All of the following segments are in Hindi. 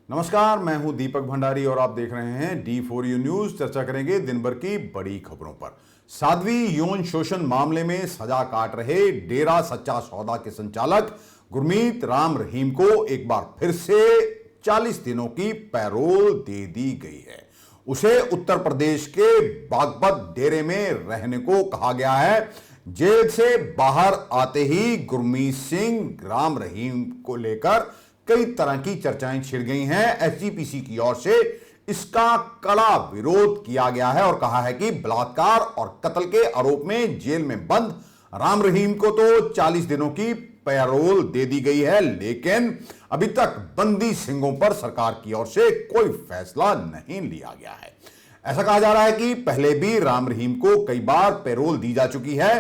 नमस्कार, मैं हूं दीपक भंडारी और आप देख रहे हैं D4U न्यूज। चर्चा करेंगे दिन भर की बड़ी खबरों पर। साध्वी यौन शोषण मामले में सजा काट रहे डेरा सच्चा सौदा के संचालक गुरमीत राम रहीम को एक बार फिर से 40 दिनों की पैरोल दे दी गई है। उसे उत्तर प्रदेश के बागपत डेरे में रहने को कहा गया है। जेल से बाहर आते ही गुरमीत सिंह राम रहीम को लेकर कई तरह की चर्चाएं छिड़ गई हैं। एसजीपीसी की ओर से इसका कड़ा विरोध किया गया है और कहा है कि बलात्कार और कत्ल के आरोप में जेल में बंद राम रहीम को तो 40 दिनों की पैरोल दे दी गई है, लेकिन अभी तक बंदी सिंहों पर सरकार की ओर से कोई फैसला नहीं लिया गया है। ऐसा कहा जा रहा है कि पहले भी राम रहीम को कई बार पैरोल दी जा चुकी है।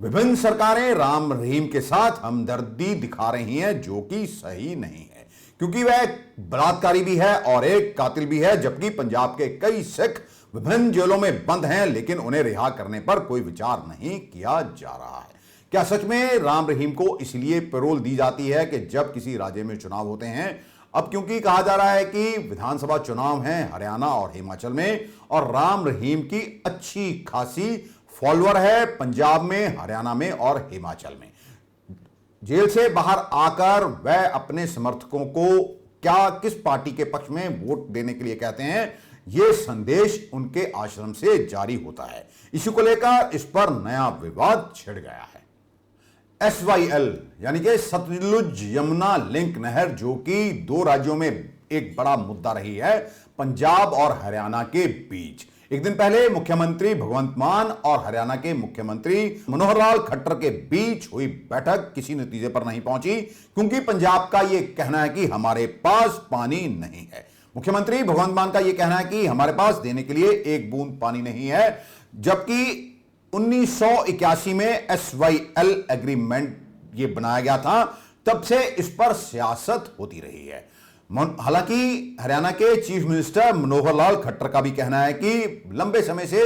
विभिन्न सरकारें राम रहीम के साथ हमदर्दी दिखा रही हैं, जो कि सही नहीं है, क्योंकि वह एक बलात्कारी भी है और एक कातिल भी है। जबकि पंजाब के कई सिख विभिन्न जेलों में बंद हैं, लेकिन उन्हें रिहा करने पर कोई विचार नहीं किया जा रहा है। क्या सच में राम रहीम को इसलिए पैरोल दी जाती है कि जब किसी राज्य में चुनाव होते हैं? अब क्योंकि कहा जा रहा है कि विधानसभा चुनाव हैं हरियाणा और हिमाचल में, और राम रहीम की अच्छी खासी फॉलोअर है पंजाब में, हरियाणा में और हिमाचल में। जेल से बाहर आकर वह अपने समर्थकों को क्या किस पार्टी के पक्ष में वोट देने के लिए कहते हैं, यह संदेश उनके आश्रम से जारी होता है। इसी को लेकर इस पर नया विवाद छिड़ गया है। SYL यानी कि सतलुज यमुना लिंक नहर, जो कि दो राज्यों में एक बड़ा मुद्दा रही है, पंजाब और हरियाणा के बीच। एक दिन पहले मुख्यमंत्री भगवंत मान और हरियाणा के मुख्यमंत्री मनोहर लाल खट्टर के बीच हुई बैठक किसी नतीजे पर नहीं पहुंची, क्योंकि पंजाब का यह कहना है कि हमारे पास पानी नहीं है। मुख्यमंत्री भगवंत मान का यह कहना है कि हमारे पास देने के लिए एक बूंद पानी नहीं है। जबकि 1981 में SYL एग्रीमेंट ये बनाया गया था, तब से इस पर सियासत होती रही है। हालांकि हरियाणा के चीफ मिनिस्टर मनोहर लाल खट्टर का भी कहना है कि लंबे समय से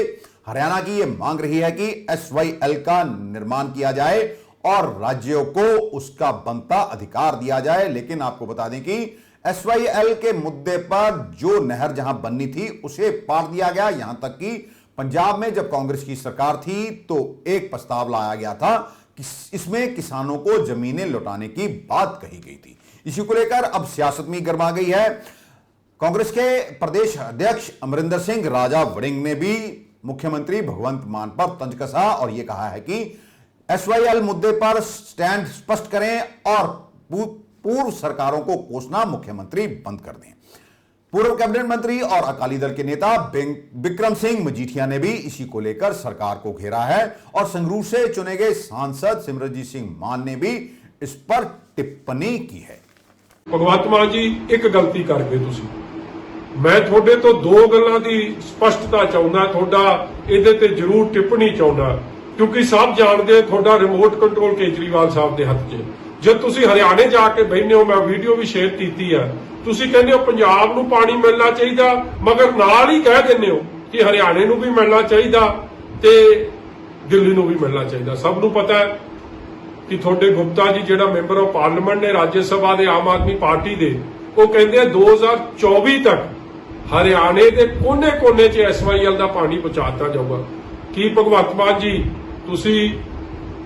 हरियाणा की यह मांग रही है कि SYL का निर्माण किया जाए और राज्यों को उसका बनता अधिकार दिया जाए। लेकिन आपको बता दें कि SYL के मुद्दे पर जो नहर जहां बननी थी उसे पार दिया गया। यहां तक कि पंजाब में जब कांग्रेस की सरकार थी तो एक प्रस्ताव लाया गया था कि इसमें किसानों को जमीनें लौटाने की बात कही गई थी। इसी को लेकर अब सियासत में गर्मा गई है। कांग्रेस के प्रदेश अध्यक्ष अमरिंदर सिंह राजा वड़िंग ने भी मुख्यमंत्री भगवंत मान पर तंज कसा और यह कहा है कि SYL मुद्दे पर स्टैंड स्पष्ट करें और पूर्व सरकारों को कोसना मुख्यमंत्री बंद कर दें। पूर्व कैबिनेट मंत्री और अकाली दल के नेता बिक्रम सिंह मजीठिया ने भी इसी को लेकर सरकार को घेरा है और संगरूर से चुने गए सांसद सिमरनजीत सिंह मान ने भी इस पर टिप्पणी की है। भगवंत मान जी एक गलती कर गए तुसी। मैं थोड़े तो दो गल्लां दी स्पष्टता चाहुंदा, थोड़ा इहदे ते जरूर टिप्पणी चाहुंदा, क्योंकि सब जानदे थोड़ा रिमोट कंट्रोल केजरीवाल साहब दे हत्थ 'च। जब तुसी हरियाणे जाके बहिने हो, मैं वीडियो भी शेयर कीती है, तुसी कहंदे हो पंजाब नूं पानी मिलना चाहिदा, मगर नाल ही कह दिंदे हो कि हरियाणे नूं भी मिलना चाहिदा ते दिल्ली नूं भी मिलना चाहिदा। सब नूं पता है कि थोड़े गुप्ता जी जिहड़ा मैंबर ऑफ पार्लीमेंट ने राज्य सभा दे आम आदमी पार्टी दे, वो कहंदे 2024 तक हरियाणे दे कोने-कोने 'च SYL दा पानी पहुंचाता जाऊगा। की भगवंत मान जी तुसी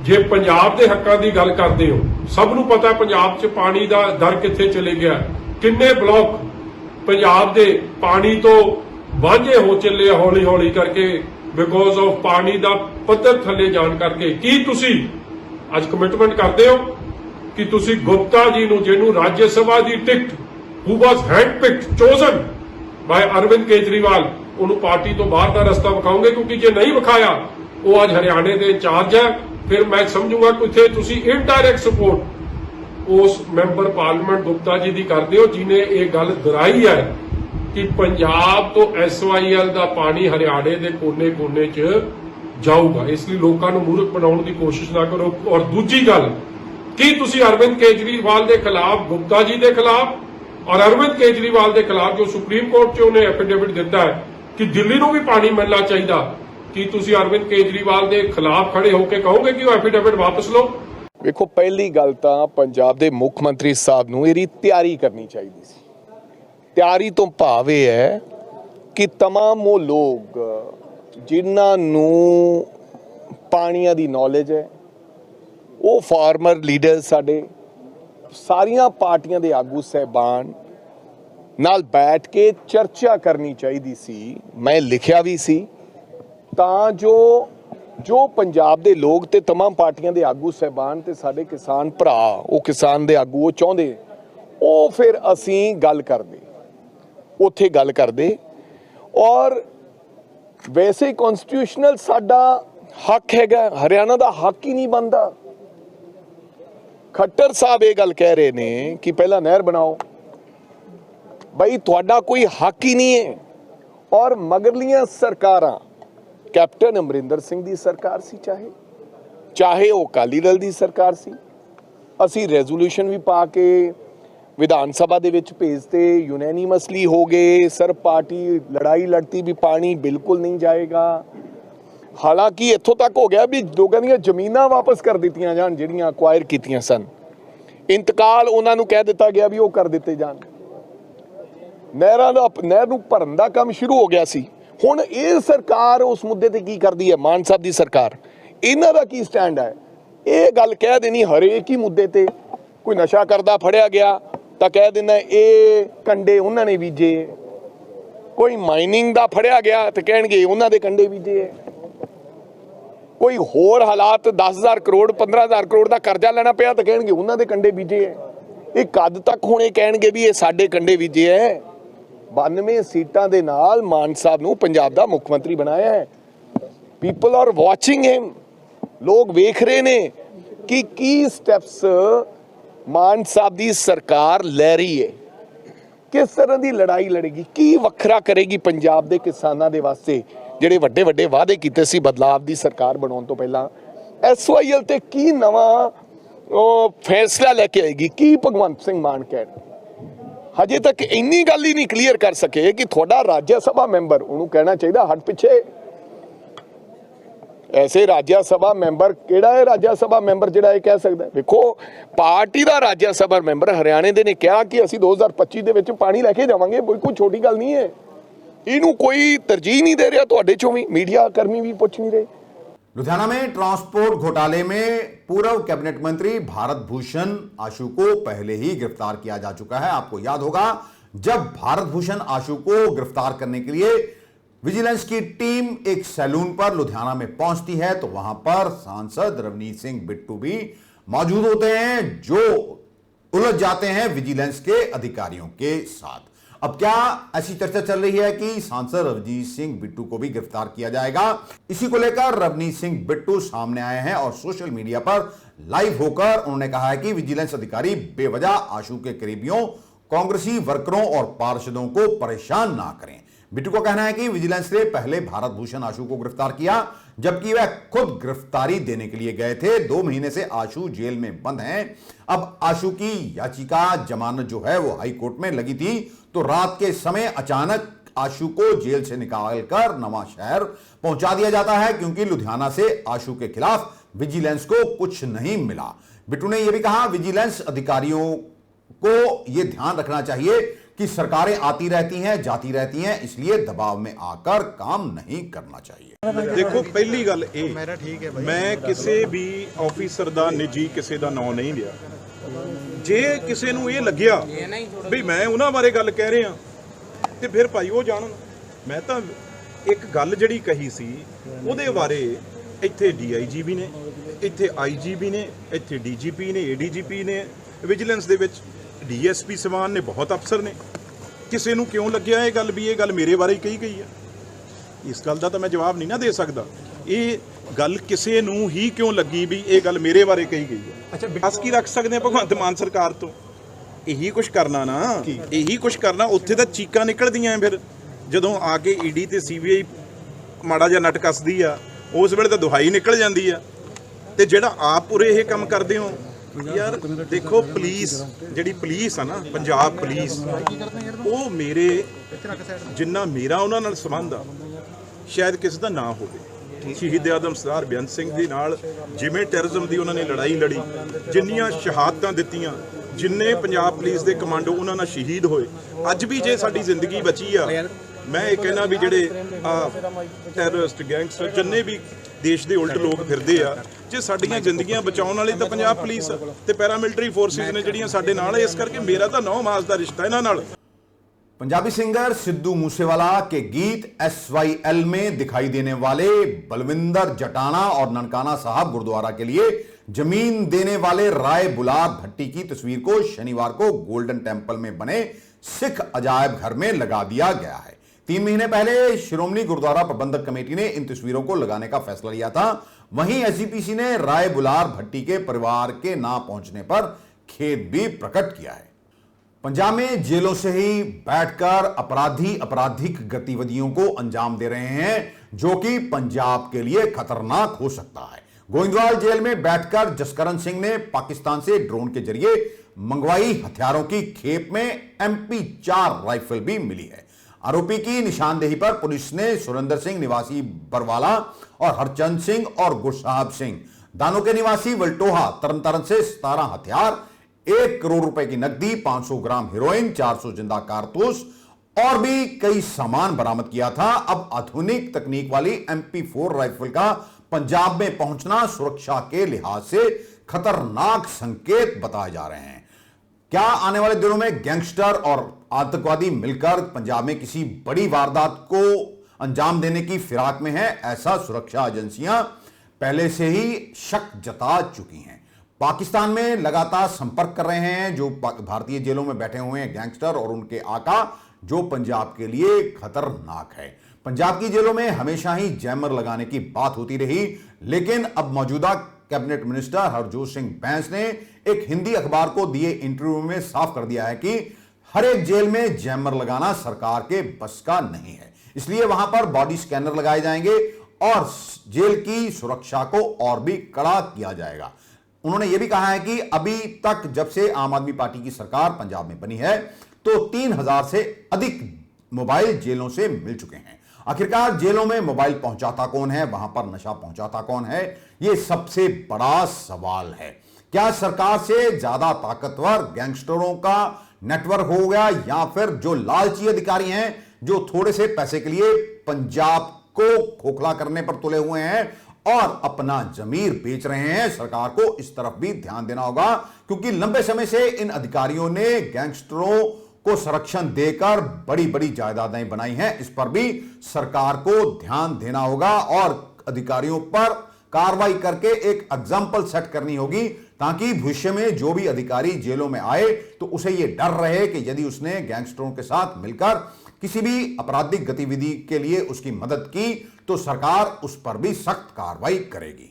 जे पंजाब दे हक्कां दी गल करदे हो, सब नूं पता पंजाब 'च पानी दा दर कित्थे चले गया, किन्ने ब्लॉक पंजाब दे पानी तो वांझे हो चले हौली हौली करके, बिकॉज ऑफ पानी दा पੱਧਰ थल्ले जाण करके। की तुसी ਅੱਜ ਕਮਿਟਮੈਂਟ ਕਰਦੇ ਹੋ ਕਿ ਤੁਸੀਂ ਗੁਪਤਾ ਜੀ ਨੂੰ, ਜਿਹਨੂੰ ਰਾਜ ਸਭਾ ਦੀ ticket, who was handpicked chosen by Arvind Kejriwal, ਉਹਨੂੰ ਪਾਰਟੀ ਤੋਂ ਬਾਹਰ ਦਾ ਰਸਤਾ ਵਿਖਾਓਗੇ? ਕਿਉਂਕਿ ਜੇ ਨਹੀਂ ਵਿਖਾਇਆ, ਉਹ ਅੱਜ ਹਰਿਆਣੇ ਦੇ ਇੰਚਾਰਜ ਹੈ, ਫਿਰ ਮੈਂ ਸਮਝੂਗਾ ਕਿ ਇੱਥੇ ਤੁਸੀਂ ਇਨਡਾਇਰੈਕਟ ਸਪੋਰਟ ਉਸ ਮੈਂਬਰ ਪਾਰਲੀਮੈਂਟ ਗੁਪਤਾ ਜੀ ਦੀ ਕਰਦੇ ਹੋ, ਜਿਨੇ ਇਹ ਗੱਲ ਦੁਹਰਾਈ ਹੈ ਕਿ ਪੰਜਾਬ ਤੋਂ SYL ਦਾ ਪਾਣੀ ਹਰਿਆਣੇ ਦੇ ਕੋਨੇ-ਕੋਨੇ 'ਚ ਜਾਊਗਾ। ਇਸ ਲਈ ਲੋਕਾਂ ਨੂੰ ਮੂਰਖ ਬਣਾਉਣ ਦੀ ਕੋਸ਼ਿਸ਼ ਨਾ ਕਰੋ। ਔਰ ਦੂਜੀ ਗੱਲ, ਕੀ ਤੁਸੀਂ ਅਰਵਿੰਦ ਕੇਜਰੀਵਾਲ ਦੇ ਖਿਲਾਫ, ਗੁਪਤਾ ਜੀ ਦੇ ਖਿਲਾਫ ਔਰ ਅਰਵਿੰਦ ਕੇਜਰੀਵਾਲ ਦੇ ਖਿਲਾਫ ਜੋ ਸੁਪਰੀਮ ਕੋਰਟ 'ਚ ਉਹਨੇ ਐਫੀਡੇਵਿਟ ਦਿੱਤਾ ਹੈ ਕਿ ਦਿੱਲੀ ਨੂੰ ਵੀ ਪਾਣੀ ਮਿਲਣਾ ਚਾਹੀਦਾ, ਕੀ ਤੁਸੀਂ ਅਰਵਿੰਦ ਕੇਜਰੀਵਾਲ ਦੇ ਖਿਲਾਫ ਖੜੇ ਹੋ ਕੇ ਕਹੋਗੇ ਕਿ ਉਹ ਐਫੀਡੇਵਿਟ ਵਾਪਸ ਲਓ? ਵੇਖੋ, ਪਹਿਲੀ ਗੱਲ ਤਾਂ ਪੰਜਾਬ ਦੇ ਮੁੱਖ ਮੰਤਰੀ ਸਾਹਿਬ ਨੂੰ ਇਹਦੀ ਤਿਆਰੀ ਕਰਨੀ ਚਾਹੀਦੀ ਸੀ। ਤਿਆਰੀ ਤੋਂ ਭਾਵ ਇਹ ਹੈ ਕਿ तमाम ਉਹ ਲੋਕ ਜਿਨ੍ਹਾਂ ਨੂੰ ਪਾਣੀਆਂ ਦੀ ਨੌਲੇਜ ਹੈ, ਉਹ ਫਾਰਮਰ ਲੀਡਰ ਸਾਡੇ ਸਾਰੀਆਂ ਪਾਰਟੀਆਂ ਦੇ ਆਗੂ ਸਹਿਬਾਨ ਨਾਲ ਬੈਠ ਕੇ ਚਰਚਾ ਕਰਨੀ ਚਾਹੀਦੀ ਸੀ। ਮੈਂ ਲਿਖਿਆ ਵੀ ਸੀ ਤਾਂ ਜੋ ਪੰਜਾਬ ਦੇ ਲੋਕ ਤੇ तमाम ਪਾਰਟੀਆਂ ਦੇ ਆਗੂ ਸਹਿਬਾਨ ਤੇ ਸਾਡੇ ਕਿਸਾਨ ਭਰਾ, ਉਹ ਕਿਸਾਨ ਦੇ ਆਗੂ ਉਹ ਚਾਹੁੰਦੇ, ਉਹ ਫਿਰ ਅਸੀਂ ਗੱਲ ਕਰਦੇ, ਉੱਥੇ ਗੱਲ ਕਰਦੇ। ਔਰ ਵੈਸੇ ਕਨਸਟੀਟਿਊਸ਼ਨਲ ਸਾਡਾ ਹੱਕ ਹੈਗਾ, ਹਰਿਆਣਾ ਦਾ ਹੱਕ ਹੀ ਨਹੀਂ ਬਣਦਾ। ਖੱਟਰ ਸਾਹਿਬ ਇਹ ਗੱਲ ਕਹਿ ਰਹੇ ਨੇ ਕਿ ਪਹਿਲਾਂ ਨਹਿਰ ਬਣਾਓ, ਬਈ ਤੁਹਾਡਾ ਕੋਈ ਹੱਕ ਹੀ ਨਹੀਂ ਹੈ। ਔਰ ਮਗਰਲੀਆਂ ਸਰਕਾਰਾਂ, ਕੈਪਟਨ ਅਮਰਿੰਦਰ ਸਿੰਘ ਦੀ ਸਰਕਾਰ ਸੀ, ਚਾਹੇ ਉਹ ਅਕਾਲੀ ਦਲ ਦੀ ਸਰਕਾਰ ਸੀ, ਅਸੀਂ ਰੈਜ਼ੋਲੂਸ਼ਨ ਵੀ ਪਾ ਕੇ ਵਿਧਾਨ ਸਭਾ ਦੇ ਵਿੱਚ ਭੇਜਤੇ, ਯੂਨੈਨਿਮਸਲੀ ਹੋ ਗਏ, ਸਰ ਪਾਰਟੀ ਲੜਾਈ ਲੜਤੀ ਵੀ ਪਾਣੀ ਬਿਲਕੁਲ ਨਹੀਂ ਜਾਏਗਾ। ਹਾਲਾਂਕਿ ਇੱਥੋਂ ਤੱਕ ਹੋ ਗਿਆ ਵੀ ਲੋਕਾਂ ਦੀਆਂ ਜ਼ਮੀਨਾਂ ਵਾਪਸ ਕਰ ਦਿੱਤੀਆਂ ਜਾਣ ਜਿਹੜੀਆਂ ਅਕਵਾਇਰ ਕੀਤੀਆਂ ਸਨ, ਇੰਤਕਾਲ ਉਹਨਾਂ ਨੂੰ ਕਹਿ ਦਿੱਤਾ ਗਿਆ ਵੀ ਉਹ ਕਰ ਦਿੱਤੇ ਜਾਣ। ਨਹਿਰ ਨੂੰ ਭਰਨ ਦਾ ਕੰਮ ਸ਼ੁਰੂ ਹੋ ਗਿਆ ਸੀ। ਹੁਣ ਇਹ ਸਰਕਾਰ ਉਸ ਮੁੱਦੇ ਤੇ ਕੀ ਕਰਦੀ ਹੈ? ਮਾਨ ਸਾਹਿਬ ਦੀ ਸਰਕਾਰ, ਇਹਨਾਂ ਦਾ ਕੀ ਸਟੈਂਡ ਹੈ? ਇਹ ਗੱਲ ਕਹਿ ਦੇਣੀ ਹਰੇਕ ਹੀ ਮੁੱਦੇ ਤੇ, ਕੋਈ ਨਸ਼ਾ ਕਰਦਾ ਫੜਿਆ ਗਿਆ ਤਾਂ ਕਹਿ ਦੇਣਾ ਇਹ ਕੰਡੇ ਉਹਨਾਂ ਨੇ ਬੀਜੇ, ਕੋਈ ਮਾਈਨਿੰਗ ਦਾ ਫੜਿਆ ਗਿਆ ਤੇ ਕਹਿਣਗੇ ਉਹਨਾਂ ਦੇ ਕੰਡੇ ਬੀਜੇ, ਕੋਈ ਹੋਰ ਹਾਲਾਤ 10,000 ਕਰੋੜ 15,000 ਕਰੋੜ ਦਾ ਕਰਜ਼ਾ ਲੈਣਾ ਪਿਆ ਤਾਂ ਕਹਿਣਗੇ ਉਹਨਾਂ ਦੇ ਕੰਡੇ ਬੀਜੇ ਹੈ। ਇਹ ਕਦ ਤੱਕ ਹੁਣ ਇਹ ਕਹਿਣਗੇ ਵੀ ਇਹ ਸਾਡੇ ਕੰਡੇ ਬੀਜੇ ਹੈ? 92 ਸੀਟਾਂ ਦੇ ਨਾਲ ਮਾਨ ਸਾਹਿਬ ਨੂੰ ਪੰਜਾਬ ਦਾ ਮੁੱਖ ਮੰਤਰੀ ਬਣਾਇਆ ਹੈ। ਪੀਪਲ ਆਰ ਵਾਚਿੰਗ ਹਿਮ, ਲੋਕ ਵੇਖ ਰਹੇ ਨੇ ਕਿ ਕੀ ਸਟੈਪਸ ਮਾਨ ਸਾਹਿਬ ਦੀ ਸਰਕਾਰ ਲੈ ਰਹੀ ਹੈ, ਕਿਸ ਤਰ੍ਹਾਂ ਦੀ ਲੜਾਈ ਲੜੇਗੀ, ਕੀ ਵੱਖਰਾ ਕਰੇਗੀ ਪੰਜਾਬ ਦੇ ਕਿਸਾਨਾਂ ਦੇ ਵਾਸਤੇ ਜਿਹੜੇ ਵੱਡੇ ਵੱਡੇ ਵਾਅਦੇ ਕੀਤੇ ਸੀ ਬਦਲਾਵ ਦੀ ਸਰਕਾਰ ਬਣਾਉਣ ਤੋਂ ਪਹਿਲਾਂ। SYL ਤੇ ਕੀ ਨਵਾਂ ਫੈਸਲਾ ਲੈ ਕੇ ਆਏਗੀ, ਕੀ ਭਗਵੰਤ ਸਿੰਘ ਮਾਨ ਕਹਿਣ? ਹਜੇ ਤੱਕ ਇੰਨੀ ਗੱਲ ਹੀ ਨਹੀਂ ਕਲੀਅਰ ਕਰ ਸਕੇ ਕਿ ਤੁਹਾਡਾ ਰਾਜ ਸਭਾ ਮੈਂਬਰ, ਉਹਨੂੰ ਕਹਿਣਾ ਚਾਹੀਦਾ ਹਟ ਪਿੱਛੇ। ਐਸੇ ਰਾਜ ਸਭਾ ਮੈਂਬਰ ਕਿਹੜਾ ਹੈ? ਰਾਜ ਸਭਾ ਮੈਂਬਰ ਜਿਹੜਾ ਇਹ ਕਹਿ ਸਕਦਾ? ਵੇਖੋ, ਪਾਰਟੀ ਦਾ ਰਾਜ ਸਭਾ ਮੈਂਬਰ ਹਰਿਆਣੇ ਦੇ ਨੇ ਕਿਹਾ ਕਿ ਅਸੀਂ 2025 ਦੇ ਵਿੱਚ ਪਾਣੀ ਲੈ ਕੇ ਜਾਵਾਂਗੇ, ਕੋਈ ਛੋਟੀ ਗੱਲ ਨਹੀਂ ਹੈ। ਇਹਨੂੰ ਕੋਈ ਤਰਜੀਹ नहीं दे रहा, ਤੁਹਾਡੇ ਚੋਂ ਵੀ मीडिया कर्मी भी पूछ नहीं रहे। लुधियाना में ट्रांसपोर्ट घोटाले में पूर्व कैबिनेट मंत्री भारत भूषण आशु को पहले ही गिरफ्तार किया जा चुका है। आपको याद होगा, जब भारत भूषण आशु को गिरफ्तार करने के लिए विजिलेंस की टीम एक सैलून पर लुधियाना में पहुंचती है तो वहां पर सांसद रवनीत सिंह बिट्टू भी मौजूद होते हैं, जो उलझ जाते हैं विजिलेंस के अधिकारियों के साथ। अब क्या ऐसी चर्चा चल रही है कि सांसद रवनीत सिंह बिट्टू को भी गिरफ्तार किया जाएगा? इसी को लेकर रवनीत सिंह बिट्टू सामने आए हैं और सोशल मीडिया पर लाइव होकर उन्होंने कहा है कि विजिलेंस अधिकारी बेवजह आशु के करीबियों, कांग्रेसी वर्करों और पार्षदों को परेशान ना करें। बिट्टू का कहना है कि विजिलेंस ने पहले भारत भूषण आशु को गिरफ्तार किया, जबकि वह खुद गिरफ्तारी देने के लिए गए थे। 2 महीने से आशु जेल में बंद हैं। अब आशु की याचिका जमानत जो है वो हाई कोर्ट में लगी थी, तो रात के समय अचानक आशु को जेल से निकालकर नवांशहर पहुंचा दिया जाता है, क्योंकि लुधियाना से आशु के खिलाफ विजिलेंस को कुछ नहीं मिला। बिट्टू ने यह भी कहा, विजिलेंस अधिकारियों को यह ध्यान रखना चाहिए कि सरकारें आती रहती हैं, जाती रहती हैं, इसलिए दबाव में आकर काम नहीं करना चाहिए। देखो, पहली गल मैं किसी भी ऑफिसर का निजी किसी का नाम नहीं लिया। जे किसी नूं ये लग्या भी मैं उन्हां बारे गल कह रहा ते फिर भाई वो जानन। मैं तो एक गल जिहड़ी कही सी उहदे बारे इत्थे DIG भी ने, इत्थे IG भी ने, इत्थे DGP ने, ADGP ने, विजिलेंस दे विच DSP समान ने, बहुत अफसर ने। किसी नूं क्यों लग्या ये गल भी ये गल मेरे बारे ही कही गई है? इस गल का तो मैं जवाब नहीं ना दे सकता। ये गल किसी नूं ही क्यों लगी भी ये गल मेरे बारे कही गई है? अच्छा, विकास की रख सकते हैं भगवंत मान सरकार तो? यही कुछ करना ना, यही कुछ करना। उत्थे तो चीकां निकलदियां फिर जदों आके ED ते CBI माड़ा जिहा नट कसदी आ, उस वेले तो दुहाई निकल जाती है। तो जिहड़ा आप पूरे ये काम करते हो यार, देखो पुलिस जिहड़ी पुलिस है ना, पंजाब पुलिस, वो मेरे जिन्ना मेरा उन्हां नाल संबंध आ शायद किसी का ना होवे। शहीद आदम सरदार बेअंत सिंह दे नाल जिवें टैररिज्म की उन्होंने लड़ाई लड़ी, जिन्नियां शहादतां दित्तियां, ਜਿੰਨੇ ਪੰਜਾਬ ਪੁਲਿਸ ਦੇ ਕਮਾਂਡੋ ਉਹਨਾਂ ਨਾਲ ਸ਼ਹੀਦ ਹੋਏ, ਅੱਜ ਵੀ ਜੇ ਸਾਡੀ ਜ਼ਿੰਦਗੀ ਬਚੀ ਆ, ਮੈਂ ਇਹ ਕਹਿਣਾ ਵੀ ਜਿਹੜੇ ਟੈਰਰਿਸਟ ਗੈਂਗਸਟਰ ਜਿੰਨੇ ਵੀ ਦੇਸ਼ ਦੇ ਉਲਟ ਲੋਕ ਫਿਰਦੇ ਆ, ਜੇ ਸਾਡੀਆਂ ਜ਼ਿੰਦਗੀਆਂ ਬਚਾਉਣ ਵਾਲੀ ਤਾਂ ਪੰਜਾਬ ਪੁਲਿਸ ਤੇ ਪੈਰਾਮਿਲਟਰੀ ਫੋਰਸਿਸ ਨੇ ਜਿਹੜੀਆਂ ਸਾਡੇ ਨਾਲ, ਇਸ ਕਰਕੇ ਮੇਰਾ ਤਾਂ 9 ਮਾਸ ਦਾ ਰਿਸ਼ਤਾ ਇਹਨਾਂ ਨਾਲ। पंजाबी सिंगर सिद्धू मूसेवाला के गीत SYL में दिखाई देने वाले बलविंदर जटाना और ननकाना साहब गुरुद्वारा के लिए जमीन देने वाले राय बुलार भट्टी की तस्वीर को शनिवार को गोल्डन टेंपल में बने सिख अजायब घर में लगा दिया गया है। 3 महीने पहले श्रोमणी गुरुद्वारा प्रबंधक कमेटी ने इन तस्वीरों को लगाने का फैसला लिया था। वहीं SGPC ने राय बुलार भट्टी के परिवार के ना पहुंचने पर खेद भी प्रकट किया है। पंजाब में जेलों से ही बैठकर अपराधी आपराधिक गतिविधियों को अंजाम दे रहे हैं, जो कि पंजाब के लिए खतरनाक हो सकता है। गोविंदवाल जेल में बैठकर जसकरण सिंह ने पाकिस्तान से ड्रोन के जरिए मंगवाई हथियारों की खेप में MP4 राइफल भी मिली है। आरोपी की निशानदेही पर पुलिस ने सुरेंद्र सिंह निवासी बरवाला और हरचंद सिंह और गुरसाहब सिंह दानों के निवासी वल्टोहा तरन से 17 हथियार, 1 करोड़ रुपए की नकदी, 500 ग्राम हेरोइन, 400 जिंदा कारतूस और भी कई सामान बरामद किया था। अब आधुनिक तकनीक वाली MP4 राइफल का पंजाब में पहुंचना सुरक्षा के लिहाज से खतरनाक संकेत बताए जा रहे हैं। क्या आने वाले दिनों में गैंगस्टर और आतंकवादी मिलकर पंजाब में किसी बड़ी वारदात को अंजाम देने की फिराक में है? ऐसा सुरक्षा एजेंसियां पहले से ही शक जता चुकी हैं। पाकिस्तान में लगातार संपर्क कर रहे हैं जो भारतीय जेलों में बैठे हुए हैं गैंगस्टर और उनके आका, जो पंजाब के लिए खतरनाक है। पंजाब की जेलों में हमेशा ही जैमर लगाने की बात होती रही, लेकिन अब मौजूदा कैबिनेट मिनिस्टर हरजोत सिंह बैंस ने एक हिंदी अखबार को दिए इंटरव्यू में साफ कर दिया है कि हर एक जेल में जैमर लगाना सरकार के बस का नहीं है, इसलिए वहां पर बॉडी स्कैनर लगाए जाएंगे और जेल की सुरक्षा को और भी कड़ा किया जाएगा। उन्होंने यह भी कहा है कि अभी तक जब से आम आदमी पार्टी की सरकार पंजाब में बनी है तो 3000 से अधिक मोबाइल जेलों से मिल चुके हैं। आखिरकार जेलों में मोबाइल पहुंचाता कौन है, वहां पर नशा पहुंचाता कौन है, यह सबसे बड़ा सवाल है। क्या सरकार से ज्यादा ताकतवर गैंगस्टरों का नेटवर्क हो गया, या फिर जो लालची अधिकारी हैं जो थोड़े से पैसे के लिए पंजाब को खोखला करने पर तुले हुए हैं और अपना जमीर बेच रहे हैं? सरकार को इस तरफ भी ध्यान देना होगा, क्योंकि लंबे समय से इन अधिकारियों ने गैंगस्टरों को संरक्षण देकर बड़ी बड़ी जायदादें बनाई हैं। इस पर भी सरकार को ध्यान देना होगा और अधिकारियों पर कार्रवाई करके एक एग्जाम्पल सेट करनी होगी, ताकि भविष्य में जो भी अधिकारी जेलों में आए तो उसे यह डर रहे कि यदि उसने गैंगस्टरों के साथ मिलकर किसी भी आपराधिक गतिविधि के लिए उसकी मदद की तो सरकार उस पर भी सख्त कार्रवाई करेगी।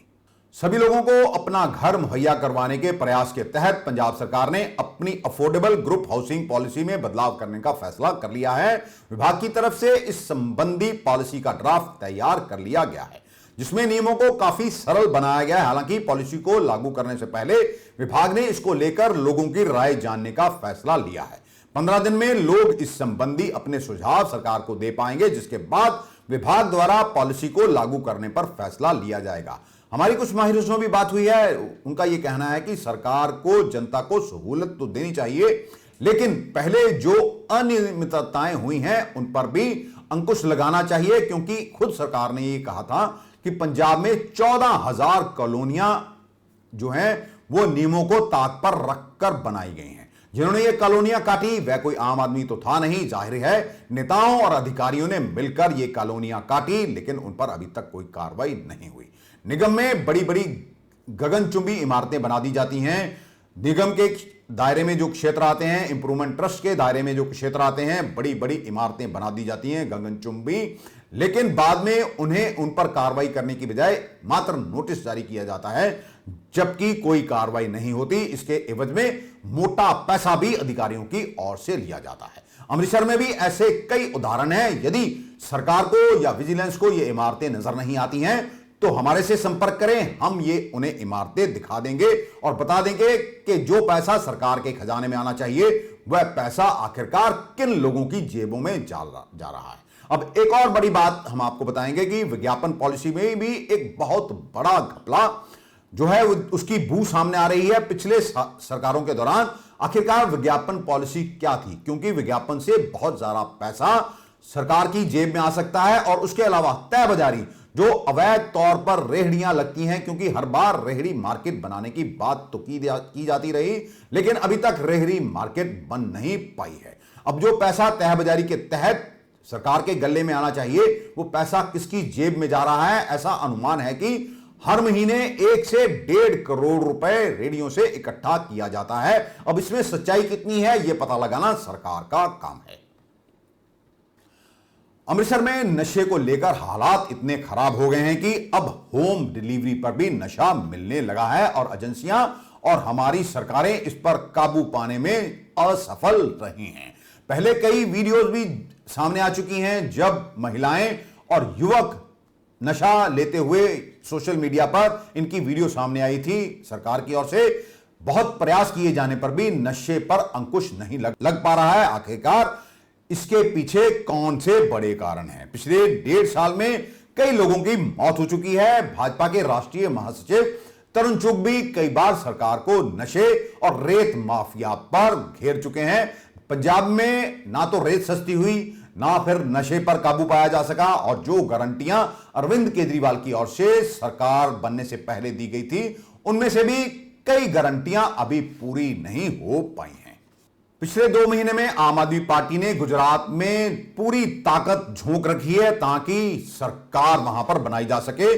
सभी लोगों को अपना घर मुहैया करवाने के प्रयास के तहत पंजाब सरकार ने अपनी अफोर्डेबल ग्रुप हाउसिंग पॉलिसी में बदलाव करने का फैसला कर लिया है। विभाग की तरफ से इस संबंधी पॉलिसी का ड्राफ्ट तैयार कर लिया गया है, जिसमें नियमों को काफी सरल बनाया गया है। हालांकि पॉलिसी को लागू करने से पहले विभाग ने इसको लेकर लोगों की राय जानने का फैसला लिया है। 15 दिन में लोग इस संबंधी अपने सुझाव सरकार को दे पाएंगे, जिसके बाद विभाग द्वारा पॉलिसी को लागू करने पर फैसला लिया जाएगा। हमारी कुछ माहिरों से भी बात हुई है, उनका यह कहना है कि सरकार को जनता को सहूलत तो देनी चाहिए, लेकिन पहले जो अनियमितताएं हुई हैं उन पर भी अंकुश लगाना चाहिए, क्योंकि खुद सरकार ने यह कहा था कि पंजाब में 14,000 कॉलोनियां जो हैं वो नियमों को ताक पर रखकर बनाई गई हैं। जिन्होंने ये कॉलोनियां काटी वह कोई आम आदमी तो था नहीं, जाहिर है नेताओं और अधिकारियों ने मिलकर ये कॉलोनियां काटी, लेकिन उन पर अभी तक कोई कार्रवाई नहीं हुई। निगम में बड़ी बड़ी गगनचुंबी इमारतें बना दी जाती हैं। निगम के दायरे में जो क्षेत्र आते हैं, इंप्रूवमेंट ट्रस्ट के दायरे में जो क्षेत्र आते हैं, बड़ी बड़ी इमारतें बना दी जाती हैं गगनचुंबी, लेकिन बाद में उन्हें उन पर कार्रवाई करने की बजाय मात्र नोटिस जारी किया जाता है, जबकि कोई कार्रवाई नहीं होती। इसके एवज में मोटा पैसा भी अधिकारियों की ओर से लिया जाता है। अमृतसर में भी ऐसे कई उदाहरण हैं। यदि सरकार को या विजिलेंस को ये इमारतें नजर नहीं आती हैं तो हमारे से संपर्क करें, हम ये उन्हें इमारतें दिखा देंगे और बता देंगे कि जो पैसा सरकार के खजाने में आना चाहिए वह पैसा आखिरकार किन लोगों की जेबों में जा रहा है। अब एक और बड़ी बात हम आपको बताएंगे कि विज्ञापन पॉलिसी में भी एक बहुत बड़ा घपला जो है उसकी बू सामने आ रही है। पिछले सरकारों के दौरान आखिरकार विज्ञापन पॉलिसी क्या थी, क्योंकि विज्ञापन से बहुत ज्यादा पैसा सरकार की जेब में आ सकता है। और उसके अलावा तय बाजारी, जो अवैध तौर पर रेहड़ियां लगती हैं, क्योंकि हर बार रेहड़ी मार्केट बनाने की बात तो की जाती रही, लेकिन अभी तक रेहड़ी मार्केट बन नहीं पाई है। अब जो पैसा तय बाजारी के तहत सरकार के गले में आना चाहिए, वो पैसा किसकी जेब में जा रहा है? ऐसा अनुमान है कि हर महीने 1 से 1.5 करोड़ रुपए रेडियो से इकट्ठा किया जाता है। अब इसमें सच्चाई कितनी है, यह पता लगाना सरकार का काम है। अमृतसर में नशे को लेकर हालात इतने खराब हो गए हैं कि अब होम डिलीवरी पर भी नशा मिलने लगा है और एजेंसियां और हमारी सरकारें इस पर काबू पाने में असफल रही हैं। पहले कई वीडियोस भी सामने आ चुकी हैं जब महिलाएं और युवक नशा लेते हुए सोशल मीडिया पर इनकी वीडियो सामने आई थी। सरकार की ओर से बहुत प्रयास किए जाने पर भी नशे पर अंकुश नहीं लग पा रहा है। आखिरकार इसके पीछे कौन से बड़े कारण हैं? पिछले 1.5 साल में कई लोगों की मौत हो चुकी है। भाजपा के राष्ट्रीय महासचिव तरुण चुग भी कई बार सरकार को नशे और रेत माफिया पर घेर चुके हैं। पंजाब में ना तो रेत सस्ती हुई, ना फिर नशे पर काबू पाया जा सका, और जो गारंटियां अरविंद केजरीवाल की ओर से सरकार बनने से पहले दी गई थी, उनमें से भी कई गारंटियां अभी पूरी नहीं हो पाई हैं। पिछले 2 महीने में आम आदमी पार्टी ने गुजरात में पूरी ताकत झोंक रखी है ताकि सरकार वहां पर बनाई जा सके।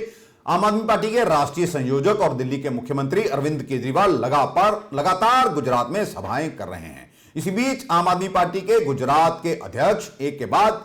आम आदमी पार्टी के राष्ट्रीय संयोजक और दिल्ली के मुख्यमंत्री अरविंद केजरीवाल लगातार गुजरात में सभाएं कर रहे हैं। इसी बीच आम आदमी पार्टी के गुजरात के अध्यक्ष एक के बाद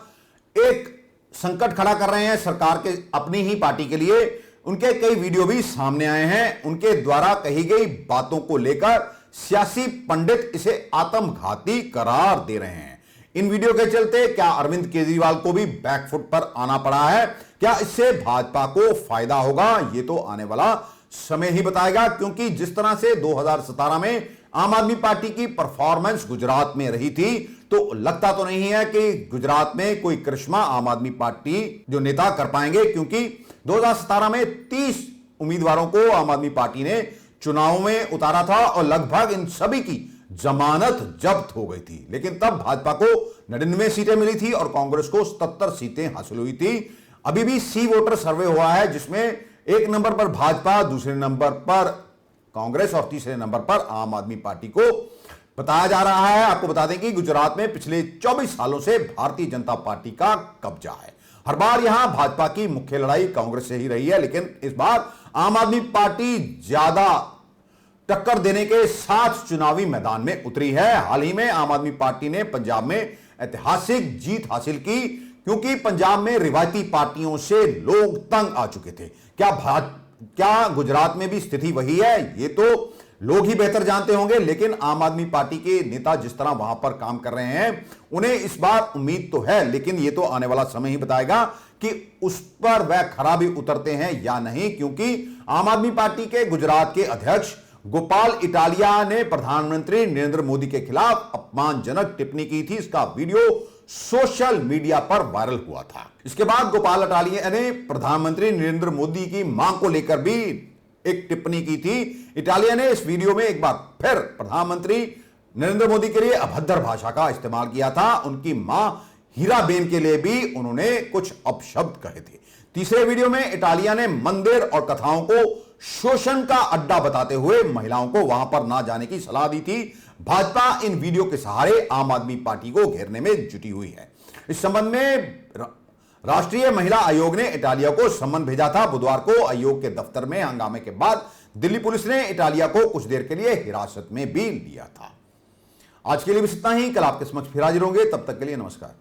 एक संकट खड़ा कर रहे हैं सरकार के अपनी ही पार्टी के लिए। उनके कई वीडियो भी सामने आए हैं। उनके द्वारा कही गई बातों को लेकर सियासी पंडित इसे आत्मघाती करार दे रहे हैं। इन वीडियो के चलते क्या अरविंद केजरीवाल को भी बैकफुट पर आना पड़ा है? क्या इससे भाजपा को फायदा होगा? ये तो आने वाला समय ही बताएगा, क्योंकि जिस तरह से 2017 में आम आदमी पार्टी की परफॉर्मेंस गुजरात में रही थी, तो लगता तो नहीं है कि गुजरात में कोई करिश्मा आम आदमी पार्टी जो नेता कर पाएंगे, क्योंकि 2017 में 30 उम्मीदवारों को आम आदमी पार्टी ने चुनाव में उतारा था और लगभग इन सभी की जमानत जब्त हो गई थी। लेकिन तब भाजपा को 99 सीटें मिली थी और कांग्रेस को 77 सीटें हासिल हुई थी। अभी भी सी वोटर सर्वे हुआ है जिसमें 1 नंबर पर भाजपा, दूसरे नंबर पर कांग्रेस और तीसरे नंबर पर आम आदमी पार्टी को बताया जा रहा है। आपको बता दें कि गुजरात में पिछले 24 सालों से भारतीय जनता पार्टी का कब्जा है। हर बार यहां भाजपा की मुख्य लड़ाई कांग्रेस से ही रही है, लेकिन इस बार आम आदमी पार्टी ज्यादा टक्कर देने के साथ चुनावी मैदान में उतरी है। हाल ही में आम आदमी पार्टी ने पंजाब में ऐतिहासिक जीत हासिल की, क्योंकि पंजाब में रिवायती पार्टियों से लोग तंग आ चुके थे। क्या गुजरात में भी स्थिति वही है? ये तो लोग ही बेहतर जानते होंगे, लेकिन आम आदमी पार्टी के नेता जिस तरह वहां पर काम कर रहे हैं, उन्हें इस बार उम्मीद तो है, लेकिन ये तो आने वाला समय ही बताएगा कि उस पर वह खराबी उतरते हैं या नहीं। क्योंकि आम आदमी पार्टी के गुजरात के अध्यक्ष गोपाल इटालिया ने प्रधानमंत्री नरेंद्र मोदी के खिलाफ अपमानजनक टिप्पणी की थी। इसका वीडियो सोशल मीडिया पर वायरल हुआ था। इसके बाद गोपाल इटालिया ने प्रधानमंत्री नरेंद्र मोदी की मांग को लेकर भी एक टिप्पणी की थी। इटालिया ने इस वीडियो में एक बार फिर प्रधानमंत्री नरेंद्र मोदी के लिए अभद्र भाषा का इस्तेमाल किया था। उनकी मां हीराबेन के लिए भी उन्होंने कुछ अपशब्द कहे थे। तीसरे वीडियो में इटालिया ने मंदिर और कथाओं को शोषण का अड्डा बताते हुए महिलाओं को वहां पर ना जाने की सलाह दी थी। भाजपा इन वीडियो के सहारे आम आदमी पार्टी को घेरने में जुटी हुई है। इस संबंध में राष्ट्रीय महिला आयोग ने इटालिया को सम्मन भेजा था। बुधवार को आयोग के दफ्तर में हंगामे के बाद दिल्ली पुलिस ने इटालिया को कुछ देर के लिए हिरासत में भी लिया था। आज के लिए बस इतना ही। कल आपके समक्ष फिर हाजिर होंगे। तब तक के लिए नमस्कार।